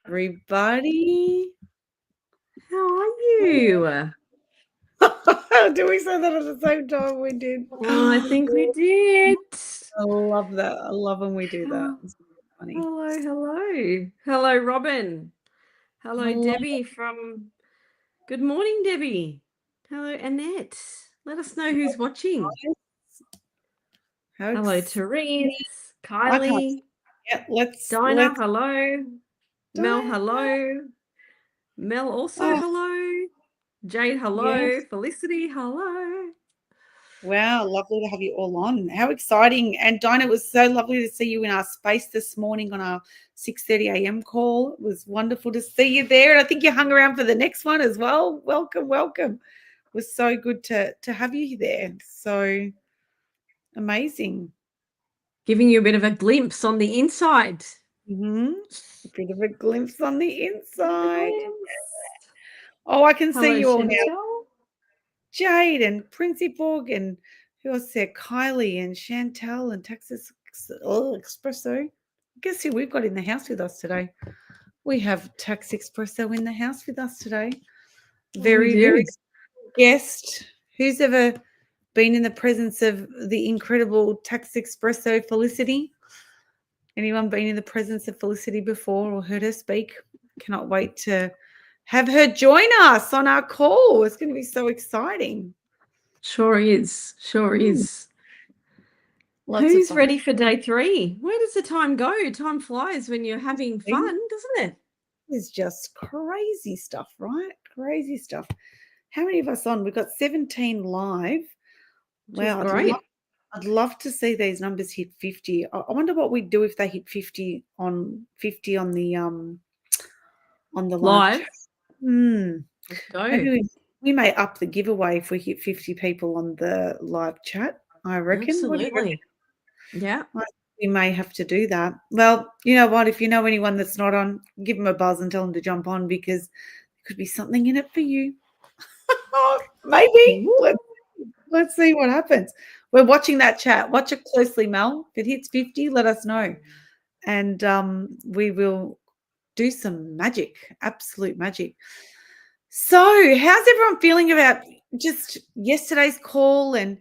everybody. How are you? Do we say that at the same time? We did. Oh, I think we did. I love that. I love when we do that. Hello, It's funny. hello, Robin. Hello, Hello. Debbie from. Good morning, Debbie. Hello, Annette. Let us know who's watching. How Hello, exciting. Therese, I can't. Kylie, Yeah, Dinah. let's Hello, Mel. Diana. Hello, Mel. Also, Oh, hello. Jade. Hello, yes. Felicity. Hello. Wow, lovely to have you all on. How exciting. And Dinah, it was so lovely to see you in our space this morning on our 6:30 a.m. call. It was wonderful to see you there. And I think you hung around for the next one as well. Welcome, welcome. It was so good to have you there. So amazing. Giving you a bit of a glimpse on the inside. A bit of a glimpse on the Bit of a inside. glimpse. Oh, I can see Hello, you all now. Chantel. Jade and Princey Borg and who else there? Kylie and Chantel and Texas Espresso. Guess who we've got in the house with us today? We have Tax Espresso in the house with us today. Oh, we Very, very do. guest. Who's ever been in the presence of the incredible Tax Espresso Felicity? Anyone been in the presence of Felicity before or heard her speak? Cannot wait to have her join us on our call. It's going to be so exciting. Sure is. Sure is. Lots of Who's fun. ready for day 3? Where does the time go? Time flies when you're having fun, doesn't it? Is just crazy stuff, right? Crazy stuff. How many of us on? We've got 17 live. Which is Wow, great. I'd love to see these numbers hit 50. I wonder what we'd do if they hit 50 on the live Live. chat. Let's go. Maybe we may up the giveaway if we hit 50 people on the live chat. I reckon. What do you reckon? Absolutely. Yeah. We may have to do that. Well, you know what? If you know anyone that's not on, give them a buzz and tell them to jump on because there could be something in it for you. Oh, maybe. Let's see what happens. We're watching that chat. Watch it closely, Mel. If it hits 50, let us know. And we will do some magic, absolute magic. So, how's everyone feeling about just yesterday's call? And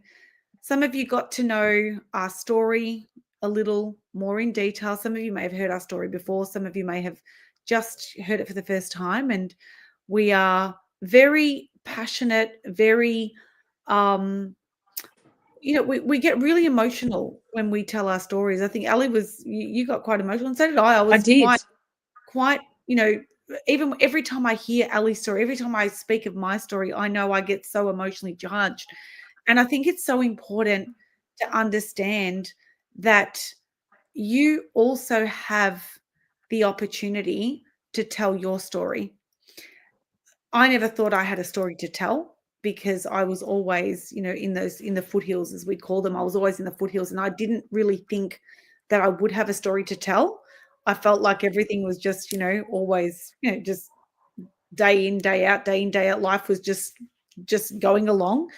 some of you got to know our story a little more in detail. Some of you may have heard our story before. Some of you may have just heard it for the first time. And we are very passionate, very we get really emotional when we tell our stories. I think Ali you got quite emotional, and so did I. I was did. quite, even every time I hear Ali's story, every time I speak of my story, I know I get so emotionally charged. And I think it's so important to understand that you also have the opportunity to tell your story. I never thought I had a story to tell because I was always, in the foothills, as we call them. I was always in the foothills, and I didn't really think that I would have a story to tell. I felt like everything was just, always, just day in, day out, day in, day out. Life was just going along.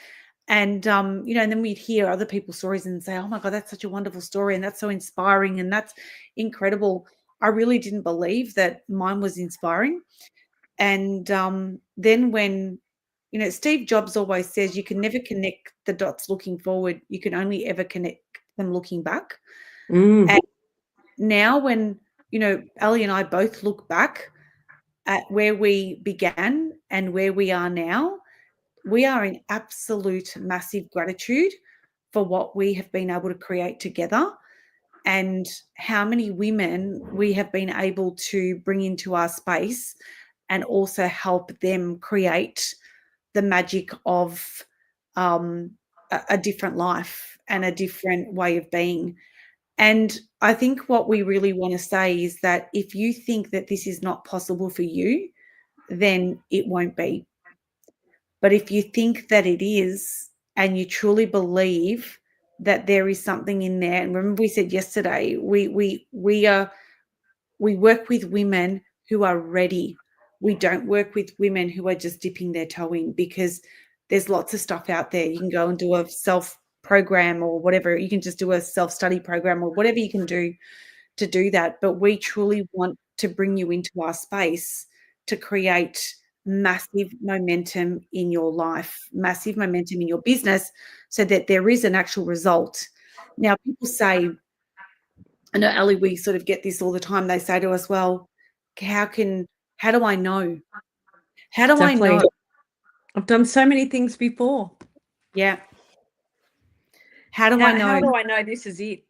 And and then we'd hear other people's stories and say, oh my God, that's such a wonderful story, and that's so inspiring, and that's incredible. I really didn't believe that mine was inspiring. And then when, Steve Jobs always says you can never connect the dots looking forward. You can only ever connect them looking back. And now when, Ali and I both look back at where we began and where we are now, we are in absolute massive gratitude for what we have been able to create together and how many women we have been able to bring into our space and also help them create the magic of a different life and a different way of being. And I think what we really want to say is that if you think that this is not possible for you, then it won't be. But if you think that it is, and you truly believe that there is something in there, and remember we said yesterday, we work with women who are ready. We don't work with women who are just dipping their toe in, because there's lots of stuff out there. You can go and do a self program or whatever. You can just do a self-study program or whatever you can do to do that. But we truly want to bring you into our space to create massive momentum in your life, massive momentum in your business, so that there is an actual result. Now, people say, I know, Ali, we sort of get this all the time. They say to us, well, how do I know? How do I Exactly. know? I've done so many things before. Yeah. How do I know? How do I know this is it?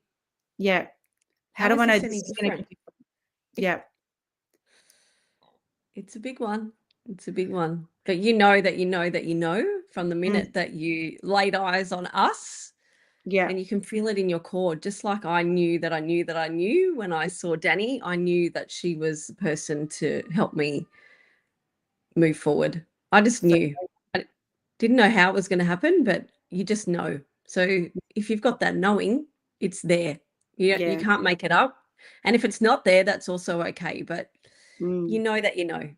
Yeah. How do is I know this this any is going to different? be different? Yeah. It's a big one. It's a big one. But you know that you know that you know from the minute that you laid eyes on us, Yeah. and you can feel it in your core. Just like I knew that I knew that I knew when I saw Danny, I knew that she was the person to help me move forward. I just So, knew. I didn't know how it was going to happen, but you just know. So if you've got that knowing, it's there. You yeah. can't make it up. And if it's not there, that's also okay. But you Mm, know that you know.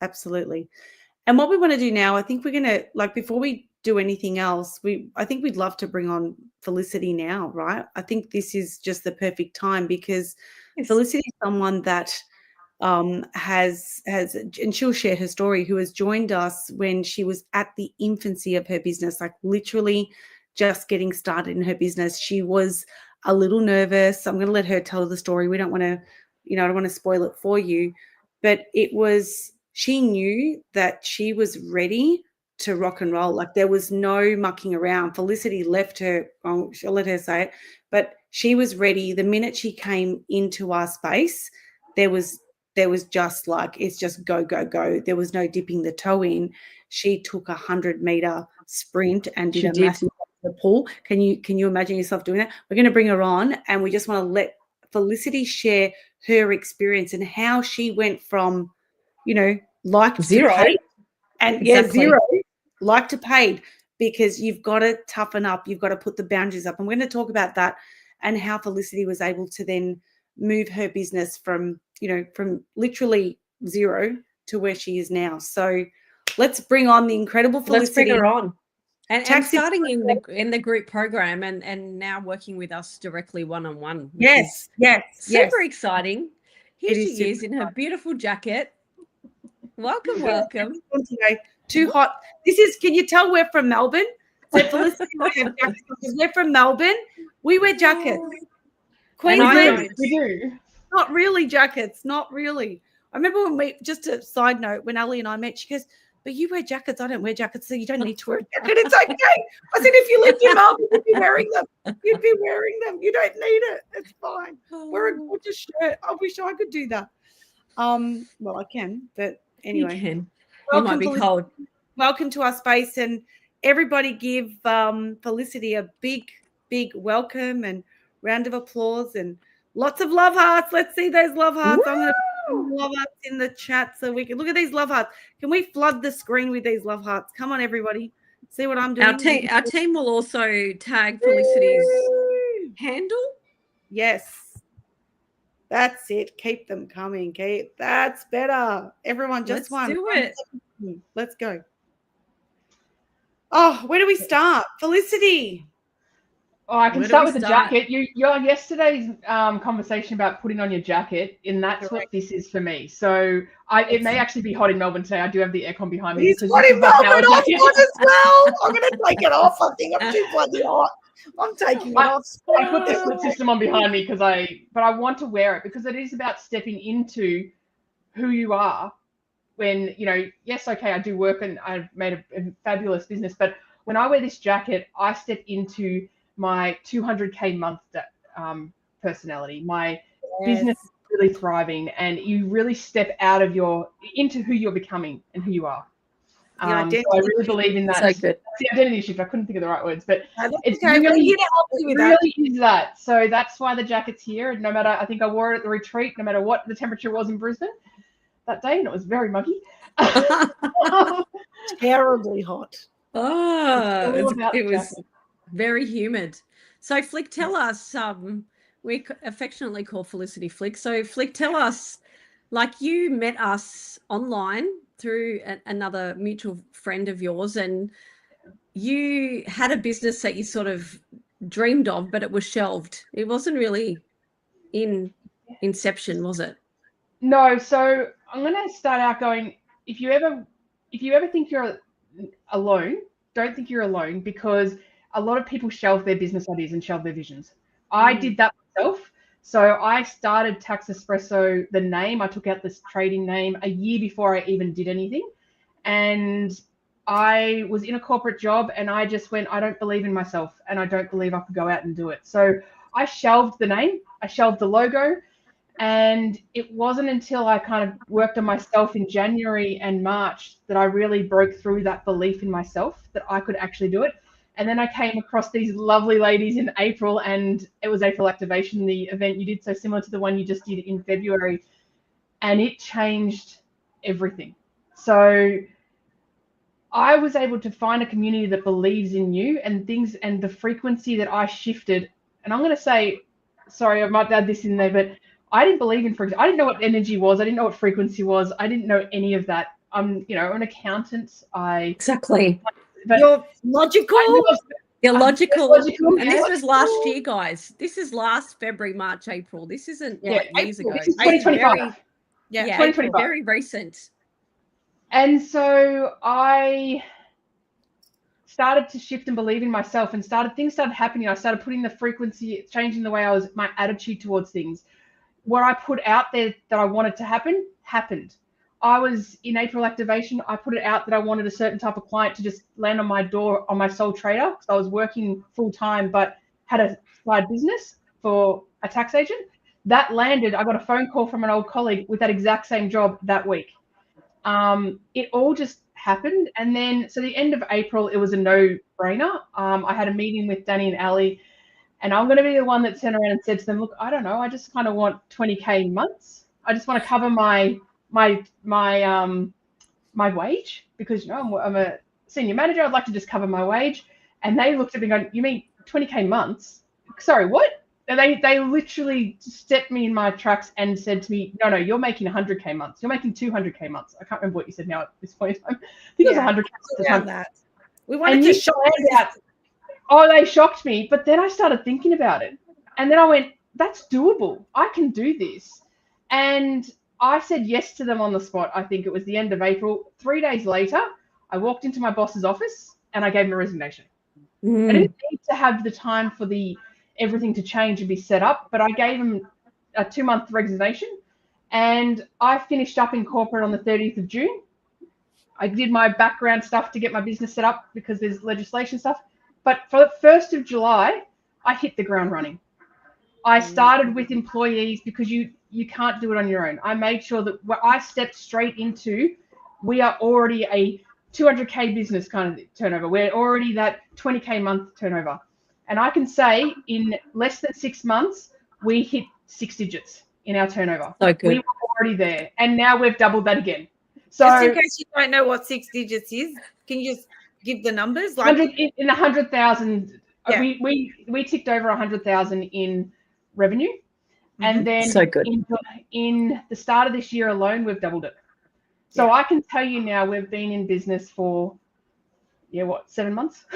absolutely. And what we want to do now, I think we're going to, like, before we do anything else, I think we'd love to bring on Felicity now, right? I think this is just the perfect time, because Yes. Felicity is someone that has, and she'll share her story, who has joined us when she was at the infancy of her business, like literally just getting started in her business. She was a little nervous. I'm going to let her tell the story. We don't want to, I don't want to spoil it for you, but she knew that she was ready to rock and roll. Like, there was no mucking around. Felicity left her, I'll let her say it, but she was ready. The minute she came into our space, there was just like, it's just go, go, go. There was no dipping the toe in. She took 100-meter sprint and did She a did. massive pull. Can you imagine yourself doing that? We're going to bring her on, and we just want to let Felicity share her experience and how she went from, liked to Zero. paid, and Exactly. zero, like to paid, because you've got to toughen up. You've got to put the boundaries up. And we're going to talk about that and how Felicity was able to then move her business from literally zero to where she is now. So let's bring on the incredible Let's bring Felicity. her on. And Taxi. starting in the group program and now working with us directly one-on-one, which is Yes. super exciting. Here It is she super is in her beautiful jacket. Welcome. Today. Too hot. Can you tell we're from Melbourne? So Felicity and I have jackets because we're from Melbourne. We wear jackets. And I Queensland, don't. We do. not really jackets, not really. I remember just a side note, when Ali and I met, she goes, but you wear jackets. I don't wear jackets, so you don't need to wear a jacket. It's okay. I said, if you lived in Melbourne, you'd be wearing them. You'd be wearing them. You don't need it. It's fine. Wear a gorgeous shirt. I wish I could do that. Well, I can, but anyway. You can. Welcome, You might be Felicity. cold. Welcome to our space, and everybody give Felicity a big, big welcome and round of applause and lots of love hearts. Let's see those love hearts. I'm going to put some love hearts in the chat so we can look at these love hearts. Can we flood the screen with these love hearts? Come on, everybody. See what I'm doing? Our team will also tag Felicity's handle. Yes. That's it. Keep them coming. That's better. Everyone, just Let's one. do it. Let's go. Oh, where do we start? Felicity. Oh, I can Where do start we with the start? jacket. Your yesterday's conversation about putting on your jacket, and that's what this is for me. So it may actually be hot in Melbourne today. I do have the aircon behind me It's because hot this in is my Melbourne. power I'm jacket. hot as well. I'm going to take it off. I think I'm too bloody hot. I'm taking it off. I put the split system on behind me but I want to wear it because it is about stepping into who you are. When yes, okay, I do work and I've made a fabulous business, but when I wear this jacket, I step into my 200K month personality. My business is really thriving, and you really step out of into who you're becoming and who you are. So I really believe in that. So good. That's the identity shift. I couldn't think of the right words, but it's okay. We're here to help you with that. Is that. So that's why the jacket's here. No matter, I think I wore it at the retreat, no matter what the temperature was in Brisbane that day, and it was very muggy. Terribly hot. It was very humid. So Flick, tell us, we affectionately call Felicity Flick. So Flick, tell us, like, you met us online through another mutual friend of yours, and you had a business that you sort of dreamed of, but it was shelved. It wasn't really in inception, was it? No, so I'm going to start out going, if you ever think you're alone, don't think you're alone, because a lot of people shelve their business ideas and shelve their visions. I did that myself. So I started Tax Espresso, the name, I took out this trading name a year before I even did anything. And I was in a corporate job and I just went, I don't believe in myself and I don't believe I could go out and do it. So I shelved the name, I shelved the logo. And it wasn't until I kind of worked on myself in January and March that I really broke through that belief in myself that I could actually do it. And then I came across these lovely ladies in April, and it was April Activation, the event you did, so similar to the one you just did in February. And it changed everything. So I was able to find a community that believes in you and things, and the frequency that I shifted. And I'm going to say, sorry, I might add this in there, but I didn't believe in frequency. I didn't know what energy was. I didn't know what frequency was. I didn't know any of that. I'm an accountant. Exactly. But you're logical. You're logical. Logical, and this was last year, guys. This is last February, March, April. This isn't like years ago. This is 2025. Yeah, 2025. Very recent. And so I started to shift and believe in myself, and things started happening. I started putting the frequency, changing the way my attitude towards things. What I put out there that I wanted to happen, happened. I was in April Activation. I put it out that I wanted a certain type of client to just land on my door on my sole trader, because I was working full time but had a side business for a tax agent. That landed. I got a phone call from an old colleague with that exact same job that week. It all just happened. And then, so the end of April, it was a no-brainer. I had a meeting with Danny and Ali, and I'm going to be the one that turned around and said to them, look, I don't know, I just kind of want 20K months. I just want to cover my wage, because I'm a senior manager. I'd like to just cover my wage. And they looked at me going, you mean 20K months? Sorry, what? And they literally stepped me in my tracks and said to me, no, you're making 100K months. You're making 200K months. I can't remember what you said now at this point in time. I think it was 100K months. That. We wanted to shock out. Oh, they shocked me. But then I started thinking about it. And then I went, that's doable. I can do this. And I said yes to them on the spot. I think it was the end of April. 3 days later, I walked into my boss's office and I gave him a resignation. I didn't need to have the time for everything to change and be set up, but I gave him a 2-month resignation, and I finished up in corporate on the 30th of June. I did my background stuff to get my business set up because there's legislation stuff. But for the 1st of July, I hit the ground running. I started with employees because you can't do it on your own. I made sure that I stepped straight into, we are already a 200K business kind of turnover. We're already that 20K month turnover. And I can say in less than 6 months, we hit 6 digits in our turnover. So good. We were already there. And now we've doubled that again. So just in case you don't know what 6 digits is, can you just give the numbers? Like in 100,000, yeah. we ticked over 100,000 in revenue. And then so good. In the start of this year alone, we've doubled it. So I can tell you now, we've been in business for, 7 months?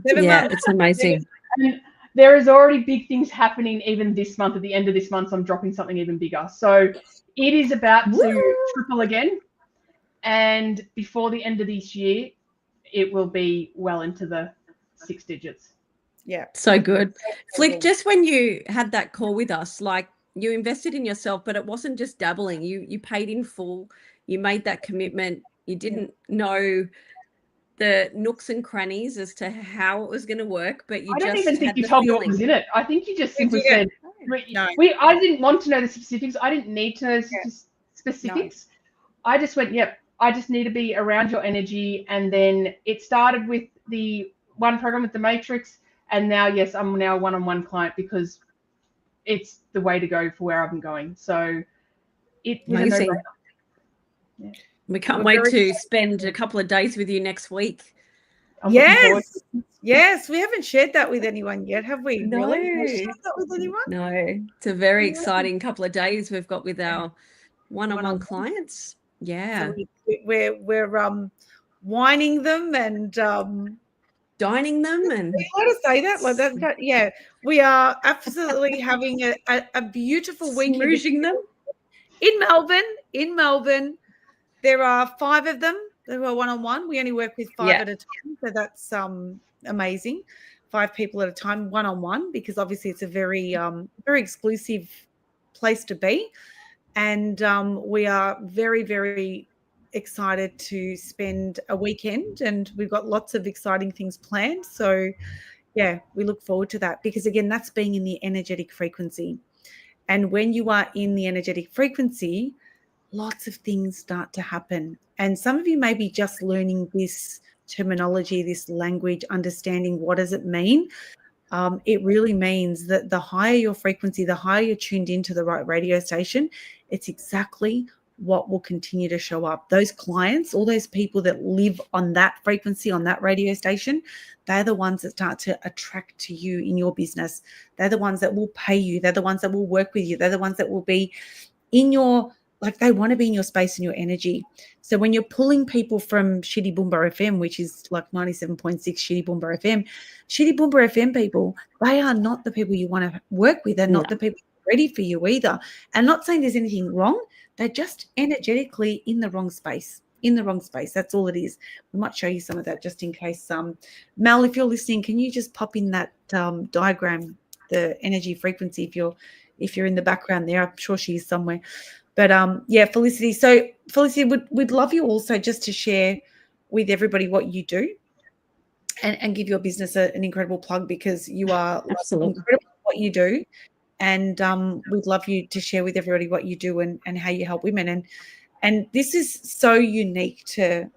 7 months. It's amazing. And there is already big things happening even this month. At the end of this month, I'm dropping something even bigger. So it is about to triple again. And before the end of this year, it will be well into the 6 digits. Yeah. So good. Flick, just when you had that call with us, like you invested in yourself, but it wasn't just dabbling. You paid in full. You made that commitment. You didn't know the nooks and crannies as to how it was going to work, but I don't even think you told me what was in it. I think you just simply said, no. I didn't want to know the specifics. I didn't need to know the specifics. No. I just went, I just need to be around your energy. And then it started with the one program with the Matrix. And now, yes, I'm now a one-on-one client because it's the way to go for where I'm going. So it was amazing. A no-brainer. We can't wait to spend a couple of days with you next week. Yes, we haven't shared that with anyone yet, have we? No. Really? Have we shared that with anyone? No, it's a very exciting couple of days we've got with our one-on-one clients. Yeah, so we're whining them and dining them, and how to say that like that. Yeah, we are absolutely having a beautiful week. Smoozing them. In Melbourne, there are 5 of them who are one-on-one. We only work with 5 at a time, so that's amazing. 5 people at a time, one-on-one, because obviously it's a very very exclusive place to be, and we are very, very excited to spend a weekend, and we've got lots of exciting things planned. So yeah, we look forward to that, because again, that's being in the energetic frequency. And when you are in the energetic frequency, lots of things start to happen. And some of you may be just learning this terminology, this language, understanding what does it mean. It really means that the higher your frequency, the higher you're tuned into the right radio station, it's exactly what will continue to show up. Those clients, all those people that live on that frequency, on that radio station, they're the ones that start to attract to you in your business. They're the ones that will pay you. They're the ones that will work with you. They're the ones that will be in your, like, they want to be in your space and your energy. So when you're pulling people from Shitty Boomba FM, which is like 97.6 Shitty Boomba FM people, they are not the people you want to work with. They're not the people ready for you either. And not saying there's anything wrong. They're just energetically in the wrong space. That's all it is. We might show you some of that just in case. Mel, if you're listening, can you just pop in that diagram, the energy frequency, if you're in the background there? I'm sure she's somewhere. But yeah, Felicity. So Felicity, we'd love you also just to share with everybody what you do, and give your business an incredible plug, because you are incredible at what you do. And we'd love you to share with everybody what you do and how you help women. And this is so unique to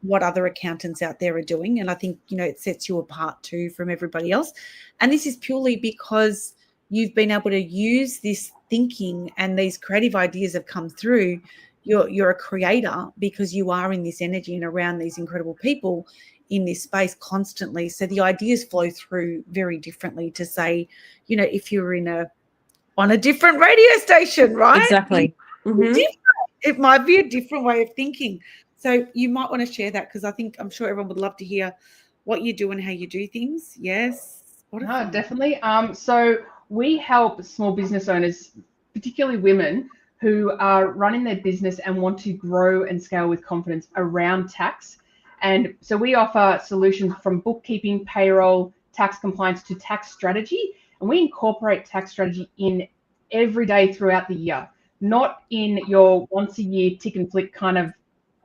what other accountants out there are doing. And I think, it sets you apart too from everybody else. And this is purely because you've been able to use this thinking, and these creative ideas have come through. You're a creator because you are in this energy and around these incredible people in this space constantly. So the ideas flow through very differently to, say, if you were on a different radio station, right? Exactly. Mm-hmm. It might be a different way of thinking. So you might want to share that, because I'm sure everyone would love to hear what you do and how you do things. Yes. No, definitely. So we help small business owners, particularly women, who are running their business and want to grow and scale with confidence around tax. And so we offer solutions from bookkeeping, payroll, tax compliance to tax strategy. And we incorporate tax strategy in every day throughout the year, not in your once a year tick and flick kind of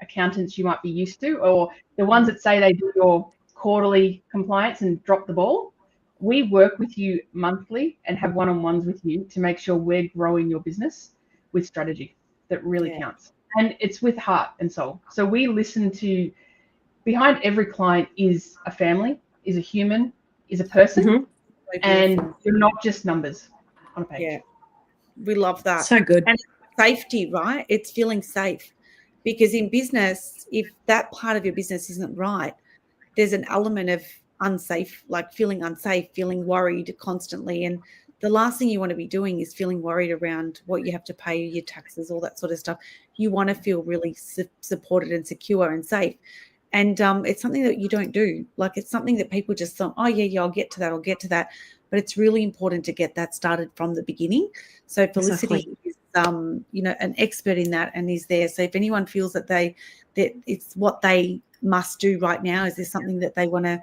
accountants you might be used to, or the ones that say they do your quarterly compliance and drop the ball. We work with you monthly and have one-on-ones with you to make sure we're growing your business with strategy that really counts. And it's with heart and soul. So we listen to, behind every client is a family, is a human, is a person. Mm-hmm. And you're not just numbers on a page. Yeah, we love that. So good. And safety, right? It's feeling safe, because in business, if that part of your business isn't right, there's an element of unsafe, like feeling unsafe, feeling worried constantly. And the last thing you want to be doing is feeling worried around what you have to pay, your taxes, all that sort of stuff. You want to feel really supported and secure and safe. And it's something that you don't do. Like, it's something that people just thought, oh, yeah, I'll get to that. But it's really important to get that started from the beginning. So Felicity is, an expert in that, and is there. So if anyone feels that it's what they must do right now, is there something that they want to,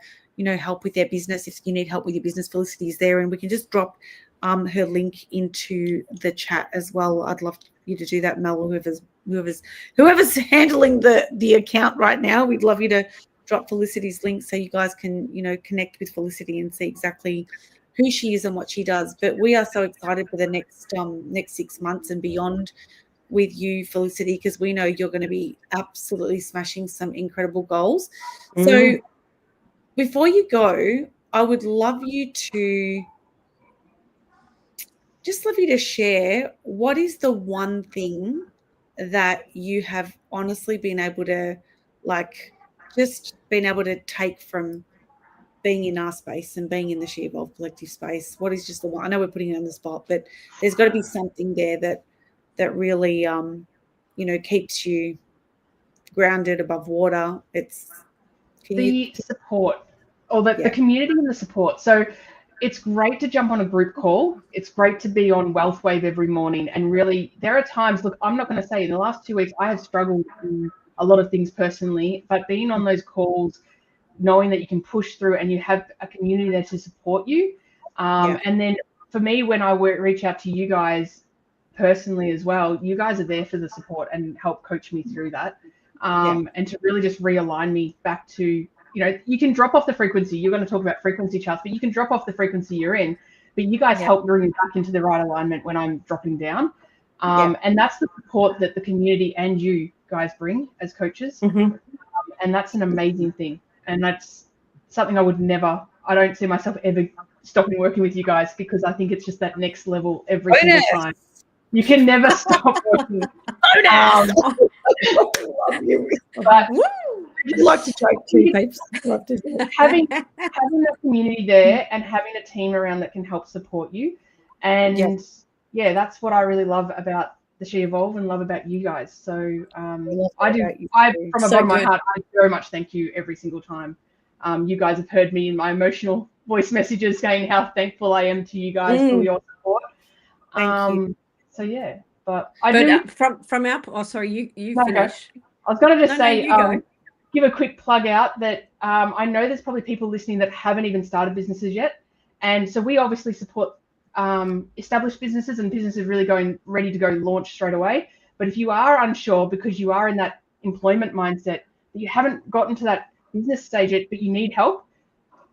help with their business? If you need help with your business, Felicity is there, and we can just drop her link into the chat as well. I'd love you to do that, Mel, or whoever's handling the account right now. We'd love you to drop Felicity's link so you guys can, connect with Felicity and see exactly who she is and what she does. But we are so excited for the next 6 months and beyond with you, Felicity, because we know you're going to be absolutely smashing some incredible goals. So before you go, I would love you to share, what is the one thing that you have honestly been able to, take from being in our space and being in the She Evolve Collective space? What is just the one? I know we're putting you on the spot, but there's got to be something there that really, keeps you grounded above water. It's support, or the community and the support. So it's great to jump on a group call. It's great to be on Wealth Wave every morning. And really, there are times, look, I'm not going to say in the last 2 weeks, I have struggled in a lot of things personally, but being on those calls, knowing that you can push through and you have a community there to support you. And then for me, when I reach out to you guys personally as well, you guys are there for the support and help coach me through that. And to really just realign me back to, you can drop off the frequency. You're going to talk about frequency charts, but you can drop off the frequency you're in. But you guys help bring me back into the right alignment when I'm dropping down. And that's the support that the community and you guys bring as coaches. And that's an amazing thing. And that's something I don't see myself ever stopping working with you guys, because I think it's just that next level every single time. You can never stop working. But I'd like to joke too, peeps. having the community there and having a team around that can help support you. And that's what I really love about the She Evolve and love about you guys. So from the bottom of my heart, I very much thank you every single time. You guys have heard me in my emotional voice messages saying how thankful I am to you guys for your support. Thank you. So from our sorry, you no, finish. I was going to just say, give a quick plug out that I know there's probably people listening that haven't even started businesses yet. And so we obviously support established businesses and businesses really ready to go launch straight away. But if you are unsure because you are in that employment mindset, that you haven't gotten to that business stage yet, but you need help,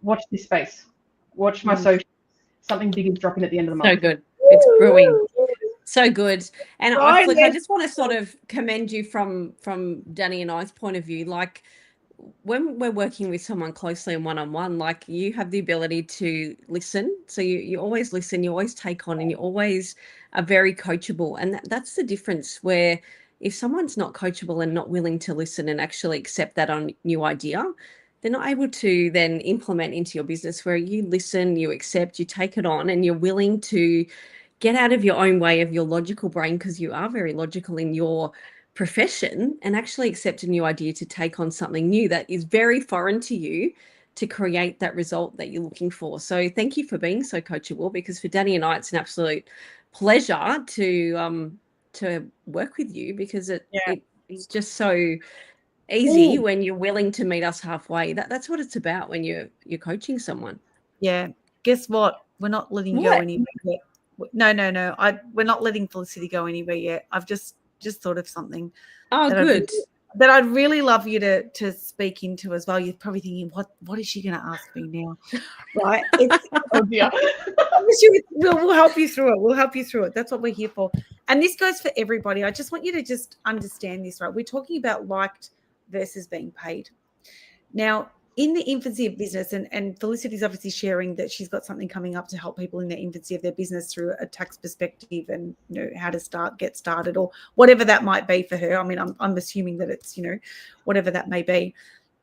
watch this space. Watch my social. Something big is dropping at the end of the month. So good. It's brewing. So good. And I just want to sort of commend you from Danny and I's point of view. Like, when we're working with someone closely and one-on-one, like, you have the ability to listen. So you always listen, you always take on, and you always are very coachable. And that's the difference, where if someone's not coachable and not willing to listen and actually accept that on new idea, they're not able to then implement into your business, where you listen, you accept, you take it on, and you're willing to get out of your own way of your logical brain, because you are very logical in your profession, and actually accept a new idea to take on something new that is very foreign to you, to create that result that you're looking for. So thank you for being so coachable, because for Danny and I, it's an absolute pleasure to work with you, because it's just so easy when you're willing to meet us halfway. That's what it's about when you're coaching someone. Yeah. Guess what? We're not letting go anywhere yet. No. We're not letting Felicity go anywhere yet. I've just thought of something. Oh, good. That I'd really love you to speak into as well. You're probably thinking, what is she going to ask me now? Right? Oh dear. We'll help you through it. We'll help you through it. That's what we're here for. And this goes for everybody. I just want you to just understand this, right? We're talking about liked versus being paid. Now, in the infancy of business, and Felicity's obviously sharing that she's got something coming up to help people in the infancy of their business through a tax perspective, and how to get started, or whatever that might be for her. I mean, I'm assuming that it's whatever that may be.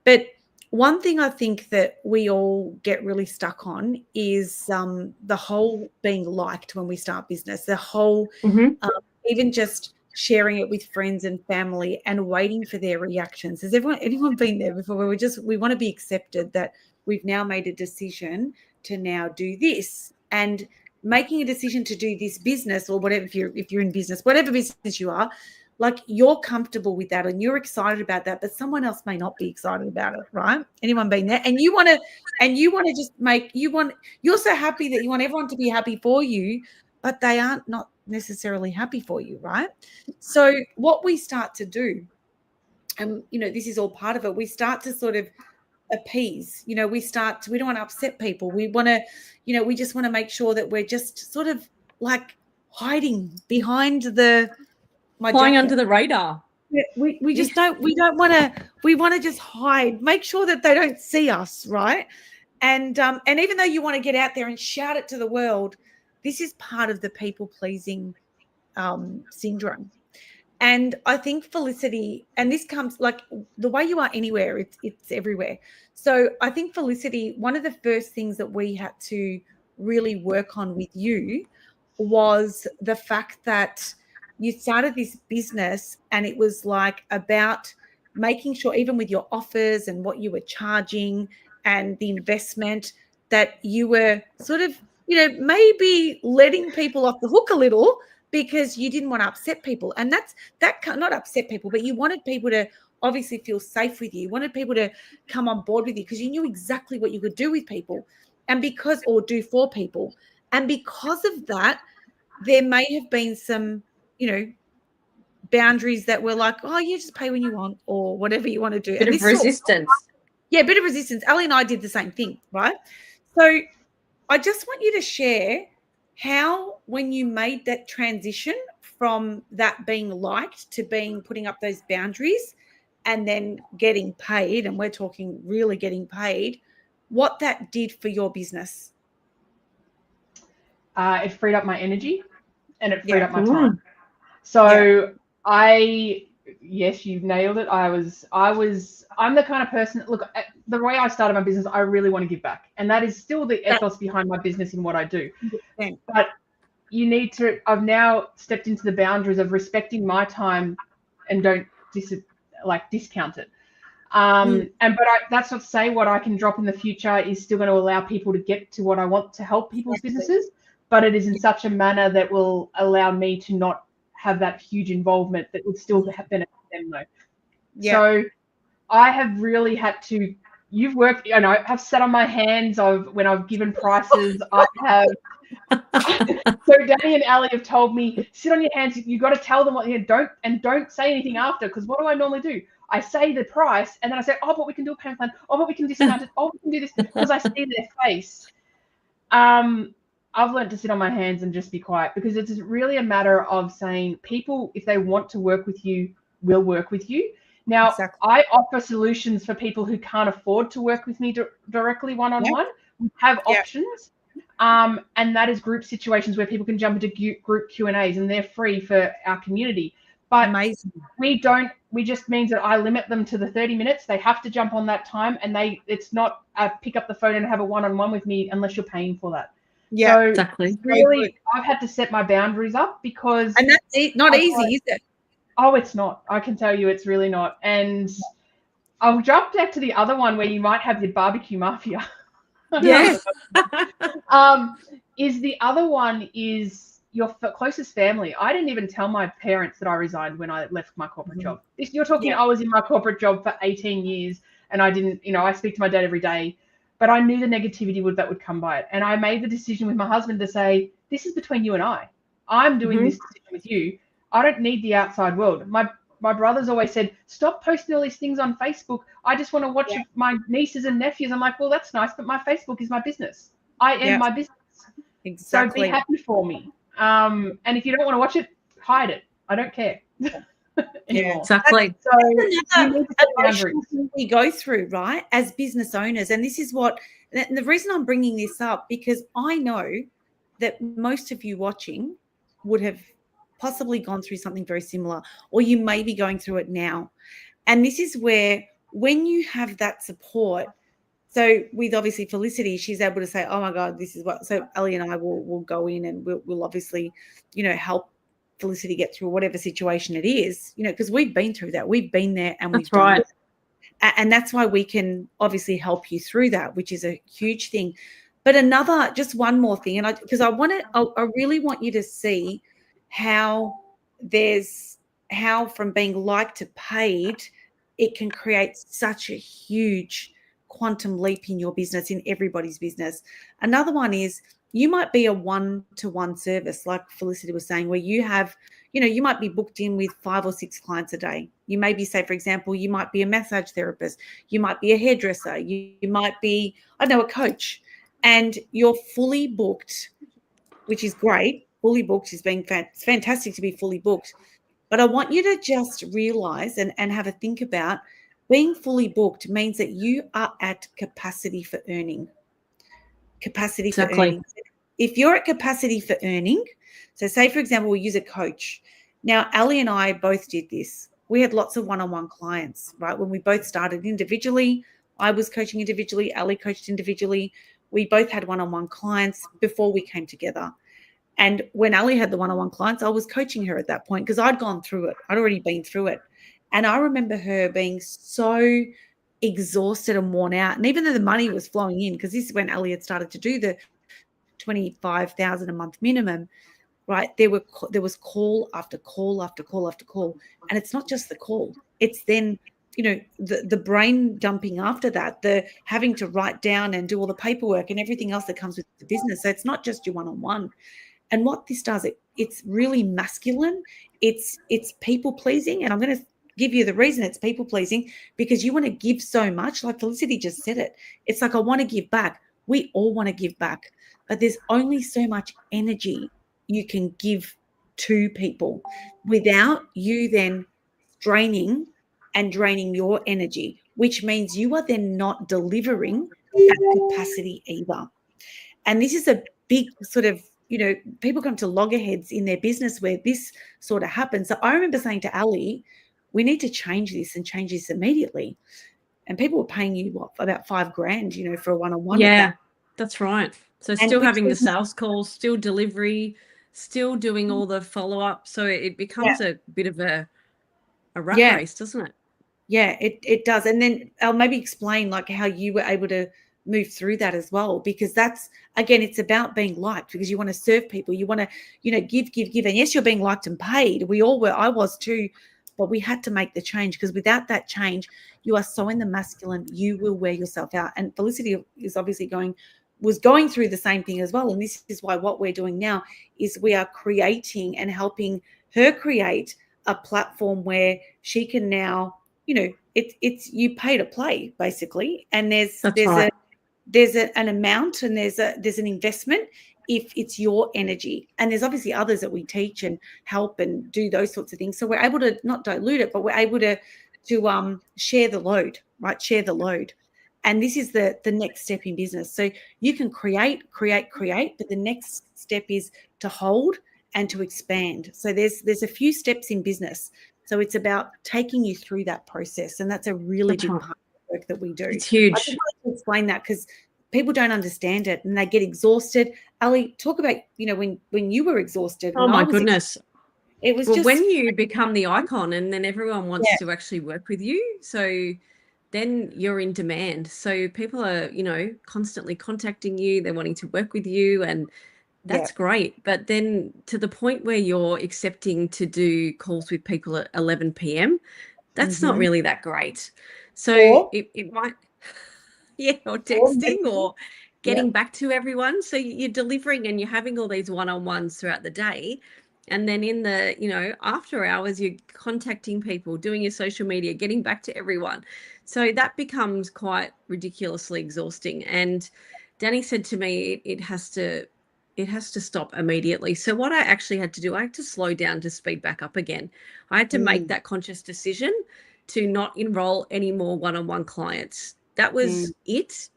But one thing I think that we all get really stuck on is the whole being liked when we start business. The whole even just sharing it with friends and family and waiting for their reactions. Has anyone been there before, where we want to be accepted that we've now made a decision to now do this, and making a decision to do this business, or whatever, if you're in business, whatever business you are, like, you're comfortable with that and you're excited about that, but someone else may not be excited about it, right? Anyone been there? And you want to just you're so happy that you want everyone to be happy for you, but they aren't not necessarily happy for you, right? So what we start to do, and this is all part of it, we start to sort of appease. We don't want to upset people. We want to, we just want to make sure that we're just sort of like hiding behind flying under the radar. We want to just hide, make sure that they don't see us, right? And even though you want to get out there and shout it to the world, this is part of the people-pleasing syndrome. And I think, Felicity, and this comes, like, the way you are anywhere, it's everywhere. So I think, Felicity, one of the first things that we had to really work on with you was the fact that you started this business, and it was like about making sure, even with your offers and what you were charging and the investment, that you were sort of, maybe letting people off the hook a little because you didn't want to upset people. And not upset people, but you wanted people to obviously feel safe with you. You wanted people to come on board with you because you knew exactly what you could do with people or do for people. And because of that, there may have been some, boundaries that were like, oh, you just pay when you want or whatever you want to do. Bit of resistance. A bit of resistance. Ali and I did the same thing, right? So I just want you to share how, when you made that transition from that being liked to putting up those boundaries and then getting paid, and we're talking really getting paid, what that did for your business. It freed up my energy and it freed up my time. So yes, you've nailed it. I'm the kind of person, look, the way I started my business, I really want to give back. And that is still the ethos behind my business and what I do. But I've now stepped into the boundaries of respecting my time and don't discount it. That's not to say what I can drop in the future is still going to allow people to get to what I want to help people's businesses, but it is in such a manner that will allow me to not have that huge involvement that would still benefit them though. Yeah. So I have really had to, you've worked, I've sat on my hands when I've given prices. I have, so Danny and Ali have told me, sit on your hands. You got to tell them what don't say anything after. Because what do I normally do? I say the price and then I say, oh, but we can do a payment plan. Oh, but we can discount it. Oh, we can do this, because I see their face. I've learned to sit on my hands and just be quiet, because it's really a matter of saying people, if they want to work with you, will work with you. Now, exactly. I offer solutions for people who can't afford to work with me directly one-on-one. We have options. And that is group situations where people can jump into group Q&As, and they're free for our community. But we just means that I limit them to the 30 minutes. They have to jump on that time, and it's not pick up the phone and have a one-on-one with me unless you're paying for that. Yeah, so exactly. Really, I've had to set my boundaries up because... And that's not easy, is it? Oh, it's not. I can tell you it's really not. And I'll jump back to the other one where you might have the barbecue mafia. Yeah. Is the other one is your closest family. I didn't even tell my parents that I resigned when I left my corporate job. You're talking, I was in my corporate job for 18 years and I didn't, I speak to my dad every day, but I knew the negativity that would come by it. And I made the decision with my husband to say, this is between you and I. I'm doing this decision with you. I don't need the outside world. My brothers always said, stop posting all these things on Facebook. I just want to watch my nieces and nephews. I'm like, well, that's nice, but my Facebook is my business. I am my business. Exactly. So be happy for me. And if you don't want to watch it, hide it. I don't care. Yeah, exactly. So emotional thing we go through, right, as business owners. And this is and the reason I'm bringing this up, because I know that most of you watching would have possibly gone through something very similar, or you may be going through it now. And this is where, when you have that support, so with obviously Felicity, she's able to say, oh my God, this is what, so Ali and I will go in and we'll obviously, help Felicity get through whatever situation it is, because we've been through that. We've been there and we've done it. And that's why we can obviously help you through that, which is a huge thing. But just one more thing, and because I really want you to see how from being liked to paid, it can create such a huge quantum leap in your business, in everybody's business. Another one is, you might be a one-to-one service, like Felicity was saying, where you have, you might be booked in with 5 or 6 clients a day. You may be, say, for example, you might be a massage therapist, you might be a hairdresser, you might be, I don't know, a coach, and you're fully booked, which is great. Fully booked is it's fantastic to be fully booked. But I want you to just realize and have a think about, being fully booked means that you are at capacity for earning. Capacity for earning. If you're at capacity for earning, so say, for example, we use a coach. Now, Ali and I both did this. We had lots of one-on-one clients, right? When we both started individually, I was coaching individually, Ali coached individually. We both had one-on-one clients before we came together. And when Ali had the one-on-one clients, I was coaching her at that point because I'd gone through it. I'd already been through it. And I remember her being so exhausted and worn out. And even though the money was flowing in, because this is when Ali had started to do the 25,000 a month minimum, right? There was call after call after call after call. And it's not just the call. It's then, the brain dumping after that, the having to write down and do all the paperwork and everything else that comes with the business. So it's not just your one-on-one. And what this does, it's really masculine. It's people pleasing. And I'm going to give you the reason it's people pleasing, because you want to give so much. Like Felicity just said it. It's like, I want to give back. We all want to give back, but there's only so much energy you can give to people without you then draining your energy, which means you are then not delivering at capacity either. And this is a big sort of, people come to loggerheads in their business where this sort of happens. So I remember saying to Ali, we need to change this and change this immediately. And people were paying you about $5,000, for a one-on-one. Yeah, that's right. So still having the sales calls, still delivery, still doing all the follow-up. So it becomes a bit of a rat race, doesn't it? Yeah, it does. And then I'll maybe explain like how you were able to move through that as well, because that's, again, it's about being liked, because you want to serve people. You want to, give. And yes, you're being liked and paid. We all were. I was too. But we had to make the change, because without that change, you are so in the masculine, you will wear yourself out. And Felicity is obviously was going through the same thing as well. And this is why what we're doing now is we are creating and helping her create a platform where she can now, it's you pay to play basically. And there's an amount, and there's an investment if it's your energy. And there's obviously others that we teach and help and do those sorts of things. So we're able to not dilute it, but we're able to share the load, right? Share the load. And this is the next step in business. So you can create, but the next step is to hold and to expand. So there's a few steps in business. So it's about taking you through that process. And that's a really big part of the work that we do. It's huge. I just want to explain that, because people don't understand it and they get exhausted. Ali, talk about, when you were exhausted. Oh my goodness. It was when you become the icon, and then everyone wants to actually work with you. So then you're in demand. So people are, constantly contacting you. They're wanting to work with you, and that's great. But then to the point where you're accepting to do calls with people at 11 p.m., that's not really that great. So it might, or texting or getting back to everyone. So you're delivering and you're having all these one-on-ones throughout the day. And then in the, after hours, you're contacting people, doing your social media, getting back to everyone. So that becomes quite ridiculously exhausting. And Danny said to me, it has to stop immediately. So what I actually had to do, I had to slow down to speed back up again. I had to make that conscious decision to not enroll any more one-on-one clients. That was it.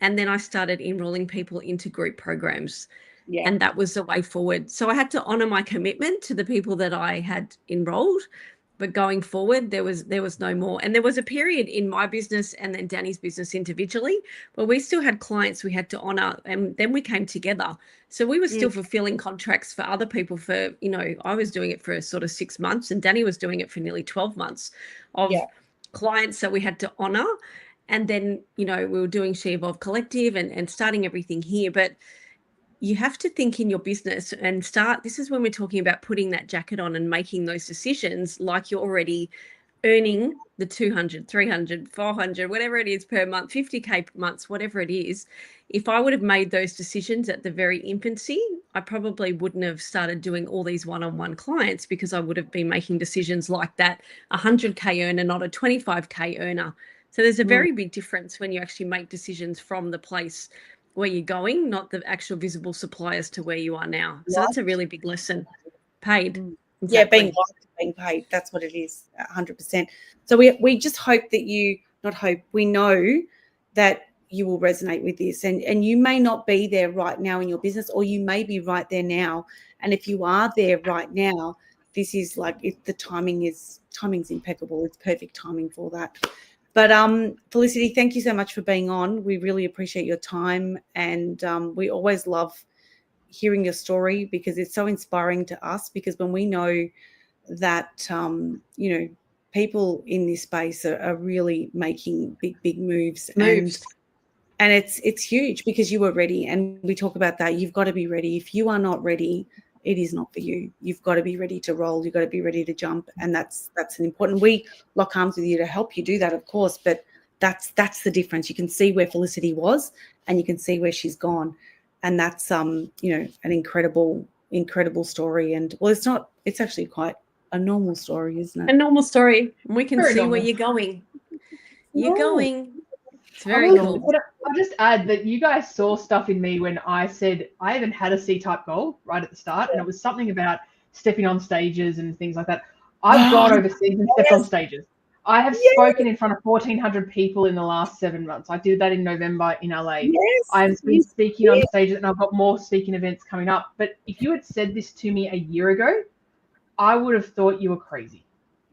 And then I started enrolling people into group programs. Yeah. And that was the way forward. So I had to honor my commitment to the people that I had enrolled. But going forward, there was no more. And there was a period in my business and then Danny's business individually where we still had clients we had to honor, and then we came together. So we were still fulfilling contracts for other people for, I was doing it for sort of 6 months and Danny was doing it for nearly 12 months of clients that we had to honor. And then, we were doing She Evolve Collective and starting everything here. But you have to think in your business and start. This is when we're talking about putting that jacket on and making those decisions like you're already earning the 200, 300, 400, whatever it is per month, 50K per month, whatever it is. If I would have made those decisions at the very infancy, I probably wouldn't have started doing all these one-on-one clients, because I would have been making decisions like that 100K earner, not a 25K earner. So there's a very big difference when you actually make decisions from the place where you're going, not the actual visible suppliers to where you are now. So that's a really big lesson. Paid. Exactly. Yeah, being paid. That's what it is, 100%. So we just hope that we know that you will resonate with this. And you may not be there right now in your business, or you may be right there now. And if you are there right now, this is like, the timing's impeccable. It's perfect timing for that. But Felicity, thank you so much for being on. We really appreciate your time, and we always love hearing your story, because it's so inspiring to us. Because when we know that people in this space are really making big moves. And it's huge because you were ready. And we talk about that. You've got to be ready. If you are not ready, it is not for you. You've got to be ready to roll. You've got to be ready to jump. And that's an important. We lock arms with you to help you do that, of course. But that's the difference. You can see where Felicity was, and you can see where she's gone. And that's an incredible story. And well, it's actually quite a normal story, isn't it? A normal story. We can Very see normal. where you're going. You're going. It's I very will- cool. but I'll just add that you guys saw stuff in me when I said I even had a C-type goal right at the start, and it was something about stepping on stages and things like that. I've gone overseas and stepped on stages. I have spoken in front of 1,400 people in the last 7 months. I did that in November in LA. I've been speaking on stages, and I've got more speaking events coming up. But if you had said this to me a year ago, I would have thought you were crazy.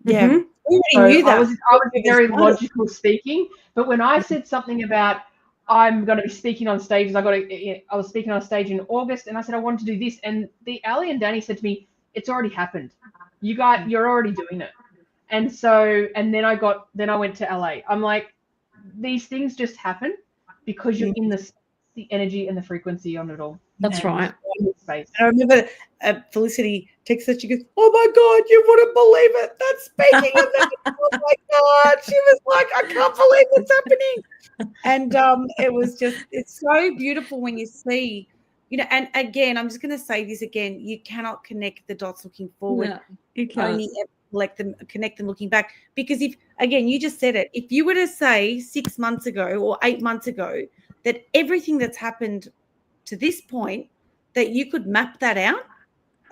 Yeah. Mhm. So I was very logical speaking, but when I said something about I'm going to be speaking on stages, I was speaking on a stage in August, and I said I wanted to do this, and Ali and Danny said to me, "It's already happened. You're already doing it." And so, and then I went to LA. I'm like, these things just happen because you're in the energy and the frequency on it all. That's right. Space. I remember Felicity texted. She goes, "Oh my God, you wouldn't believe it! That's speaking." And then, oh my God, she was like, "I can't believe what's happening." And it's so beautiful when you see, and again, I'm just going to say this again: you cannot connect the dots looking forward. No, you can't. Only connect them looking back. Because if, again, you just said it, if you were to say 6 months ago or 8 months ago that everything that's happened to this point, that you could map that out.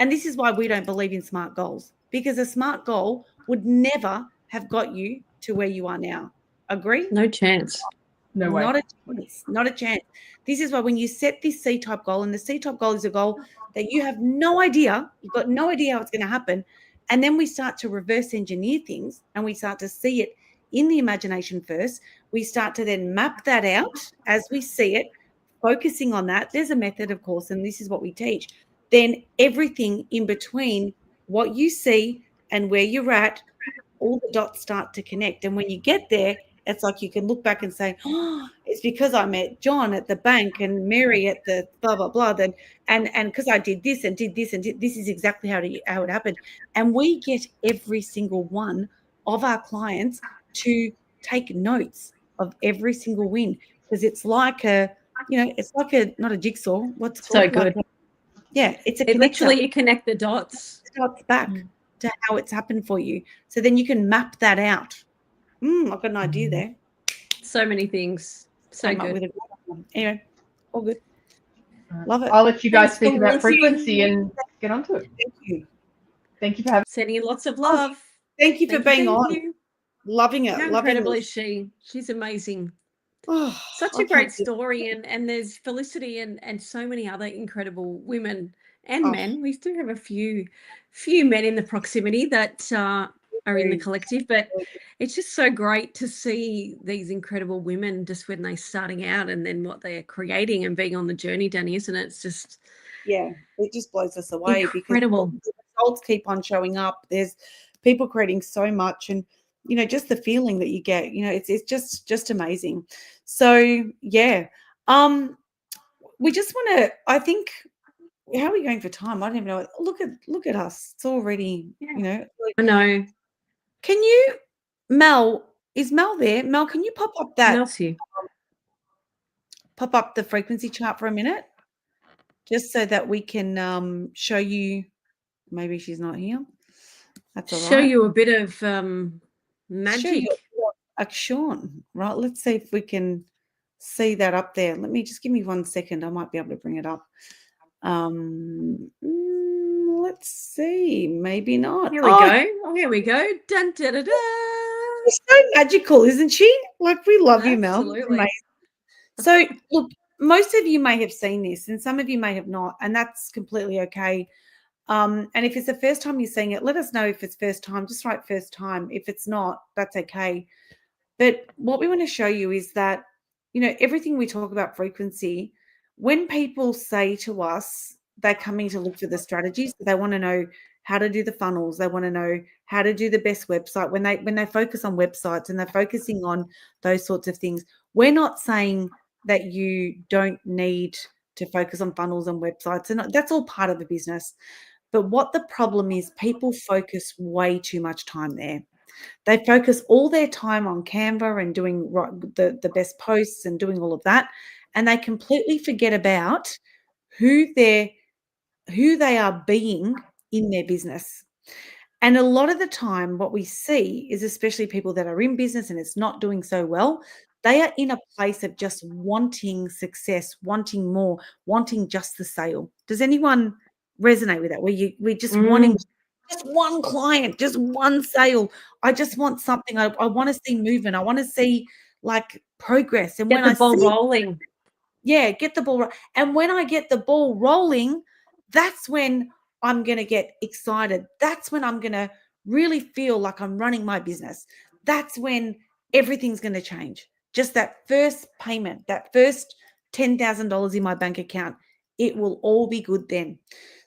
And this is why we don't believe in smart goals, because a smart goal would never have got you to where you are now. Agree? No chance. No way. Not a chance. Not a chance. This is why when you set this C-type goal, and the C-type goal is a goal that you have no idea, you've got no idea how it's going to happen. And then we start to reverse engineer things, and we start to see it in the imagination first. We start to then map that out as we see it, focusing on that. There's a method, of course, and this is what we teach. Then everything in between what you see and where you're at, all the dots start to connect. And when you get there, it's like you can look back and say, "Oh, it's because I met John at the bank and Mary at the blah, blah, blah. Then, and because I did this and did this, and this is exactly how it happened." And we get every single one of our clients to take notes of every single win, because it's like not a jigsaw. What's So called? good. It's a It connector. literally you connect the dots. Dots back to how it's happened for you. So then you can map that out. I've got an idea there. So many things. So good. Anyway, all good. Love it. I'll let you guys Thanks speak for about listening. frequency and get onto it. Thank you. Thank you for having Sending you lots of love. Thank you for being on. You. Loving it. How Loving incredible this. is she? She's amazing. Oh, Such a great story, and there's Felicity and so many other incredible women and men. We do have a few men in the proximity that are in the collective, but it's just so great to see these incredible women just when they're starting out and then what they're creating and being on the journey, Danny, isn't it? It's just it just blows us away. Incredible. Because the results keep on showing up. There's people creating so much, and just the feeling that you get, it's just amazing. So we just want to, I think, how are we going for time? I don't even know. Look at us. It's already, I know. Can you, Mel, is Mel there? Mel, can you pop up Mel's here. Pop up the frequency chart for a minute, just so that we can show you. Maybe she's not here. That's all right. Show you a bit of magic. Action, right? Let's see if we can see that up there. Let me just give me 1 second. I might be able to bring it up. Let's see. Maybe not. Here we go. Oh, here we go. Dun, da, da, da. She's so magical, isn't she? Like, we love you, Mel. Absolutely. So, look, most of you may have seen this, and some of you may have not, and that's completely okay. And if it's the first time you're seeing it, let us know. If it's first time, just write first time. If it's not, that's okay. But what we want to show you is that, everything we talk about frequency, when people say to us they're coming to look for the strategies, they want to know, how to do the funnels. They want to know how to do the best website. When they focus on websites and they're focusing on those sorts of things, we're not saying that you don't need to focus on funnels and websites, and that's all part of the business. But what the problem is, people focus way too much time there. They focus all their time on Canva and doing the best posts and doing all of that, and they completely forget about who they are being in their business. And a lot of the time, what we see is, especially people that are in business and it's not doing so well, they are in a place of just wanting success, wanting more, wanting just the sale. Does anyone resonate with that? We're just wanting just one client, just one sale. I just want something. I want to see movement. I want to see like progress. And Get when the ball rolling. Yeah, get the ball. And when I get the ball rolling, that's when I'm going to get excited. That's when I'm going to really feel like I'm running my business. That's when everything's going to change. Just that first payment, that first $10,000 in my bank account, it will all be good then.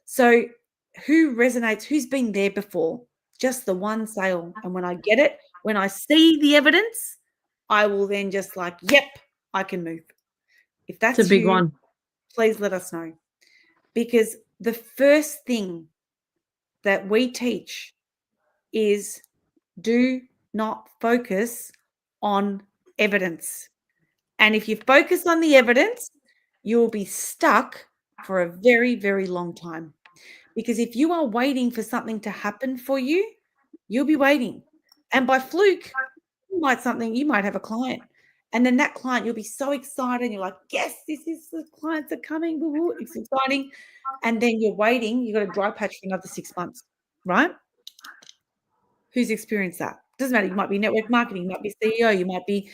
So who resonates? Who's been there before? Just the one sale. And when I get it, when I see the evidence, I will then just like, yep, I can move. If that's a big one, please let us know. Because the first thing that we teach is do not focus on evidence. And if you focus on the evidence, you'll be stuck for a very, very long time. Because if you are waiting for something to happen for you, you'll be waiting. And by fluke, you might have a client. And then that client, you'll be so excited. You're like, yes, the clients are coming. Woo-hoo. It's exciting. And then you're waiting. You've got a dry patch for another 6 months, right? Who's experienced that? Doesn't matter. You might be network marketing. You might be CEO. You might be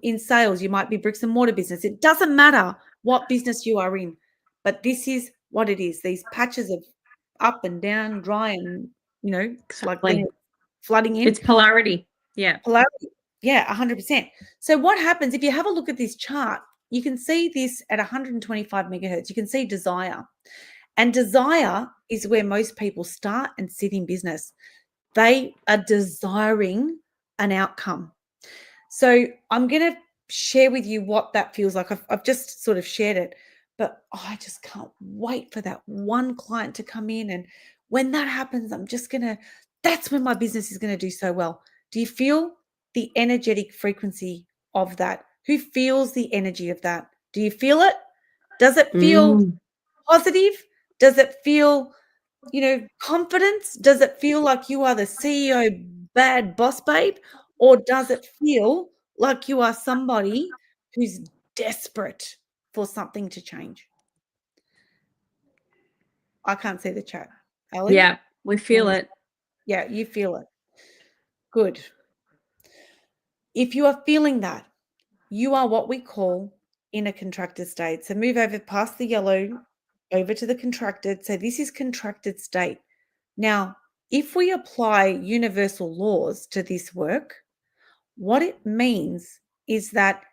in sales. You might be bricks and mortar business. It doesn't matter what business you are in. But this is what it is. These patches of up and down, dry and, exactly. like flooding in. It's polarity. Yeah. Polarity. Yeah, 100%. So what happens if you have a look at this chart, you can see this at 125 megahertz. You can see desire. And desire is where most people start and sit in business. They are desiring an outcome. So I'm going to share with you what that feels like. I've just sort of shared it, but I just can't wait for that one client to come in. And when that happens, that's when my business is going to do so well. Do you feel the energetic frequency of that? Who feels the energy of that? Do you feel it? Does it feel positive? Does it feel, confidence? Does it feel like you are the CEO bad boss babe? Or does it feel like you are somebody who's desperate for something to change? I can't see the chat. Ellie? Yeah, we feel it. Yeah, you feel it. Good. If you are feeling that, you are what we call in a contracted state. So move over past the yellow, over to the contracted. So this is contracted state. Now, if we apply universal laws to this work, what it means is that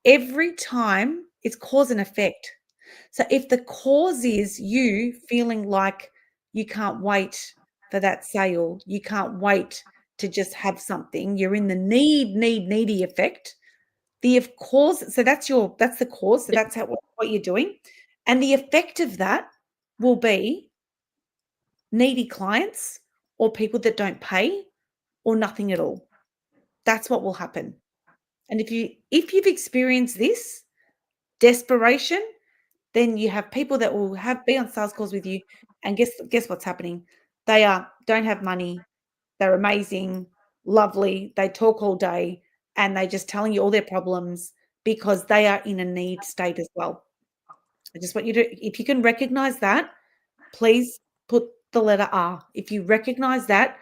every time it's cause and effect. So if the cause is you feeling like you can't wait for that sale, you can't wait to just have something, you're in the needy effect. The cause, so that's the cause. So that's what you're doing. And the effect of that will be needy clients or people that don't pay or nothing at all. That's what will happen. And if you've experienced this desperation, then you have people that will be on sales calls with you, and guess what's happening? They don't have money. They're amazing, lovely. They talk all day, and they're just telling you all their problems because they are in a need state as well. I just want you to, if you can recognize that, please put the letter R. If you recognize that,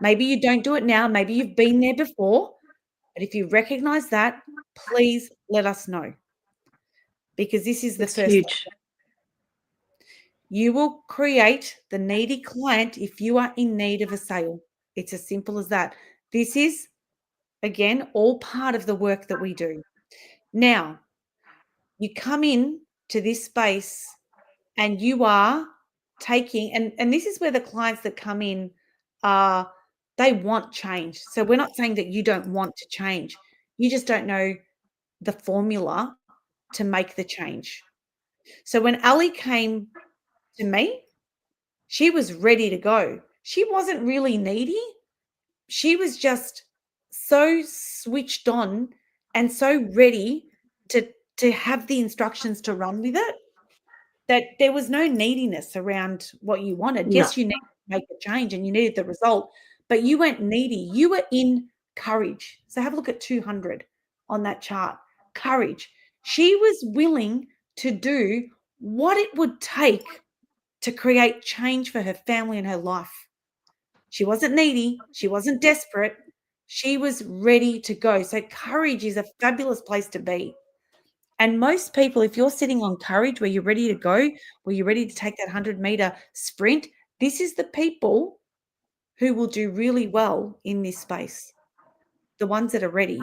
maybe you don't do it now, maybe you've been there before, but if you recognize that, please let us know, because this is the first huge. step. You will create the needy client if you are in need of a sale. It's as simple as that. This is, again, all part of the work that we do. Now, you come in to this space and you are taking, and this is where the clients that come in are, they want change. So we're not saying that you don't want to change. You just don't know the formula to make the change. So when Ali came to me, she was ready to go. She wasn't really needy. She was just so switched on and so ready to have the instructions to run with it, that there was no neediness around what you wanted. No. Yes, you needed to make a change and you needed the result, but you weren't needy. You were in courage. So have a look at 200 on that chart. Courage. She was willing to do what it would take to create change for her family and her life. She wasn't needy. She wasn't desperate. She was ready to go. So courage is a fabulous place to be. And most people, if you're sitting on courage where you're ready to go, where you're ready to take that 100-meter sprint, this is the people who will do really well in this space, the ones that are ready.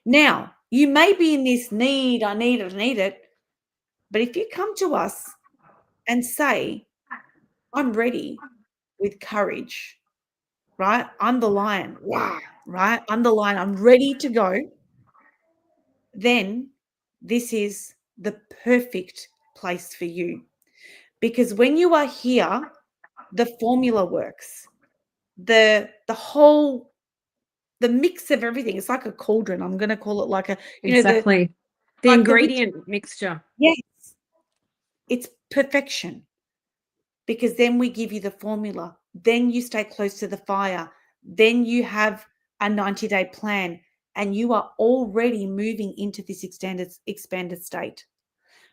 Now, you may be in this need, I need it. But if you come to us and say, I'm ready with courage, right? I'm the lion, right? I'm the lion, I'm ready to go. Then this is the perfect place for you. Because when you are here, the formula works. The mix of everything. It's like a cauldron. I'm going to call it like a, exactly. The ingredient mixture. Yes. It's perfection. Because then we give you the formula. Then you stay close to the fire. Then you have a 90-day plan and you are already moving into this expanded state.